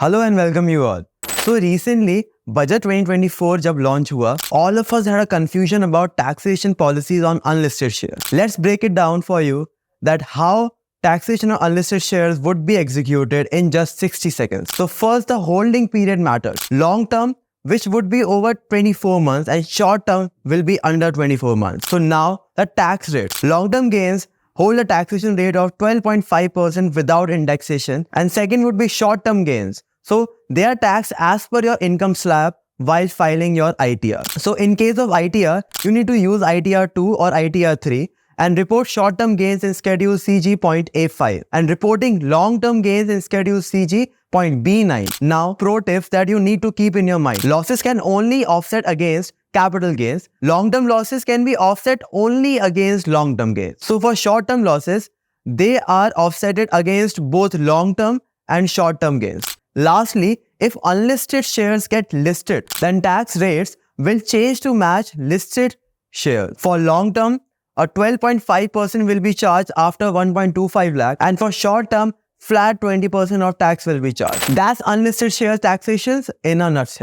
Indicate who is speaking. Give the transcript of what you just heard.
Speaker 1: Hello and welcome you all. So recently, Budget 2024 जब launch हुआ, all of us had a confusion about taxation policies on unlisted shares. Let's break it down for you that how taxation on unlisted shares would be executed in just 60 seconds. So first, the holding period matters. Long term, which would be over 24 months, and short term will be under 24 months. So now the tax rate. Long term gains hold a taxation rate of 12.5% without indexation, and second would be short term gains. So they are taxed as per your income slab while filing your ITR. So in case of ITR, you need to use ITR 2 or ITR 3 and report short-term gains in Schedule CG.A5 and reporting long-term gains in Schedule CG.B9. Now, pro tips that you need to keep in your mind. Losses can only offset against capital gains. Long-term losses can be offset only against long-term gains. So for short-term losses, they are offsetted against both long-term and short-term gains. Lastly, if unlisted shares get listed, then tax rates will change to match listed shares. For long term, a 12.5% will be charged after 1.25 lakh, and for short term, flat 20% of tax will be charged. That's unlisted shares taxations in a nutshell.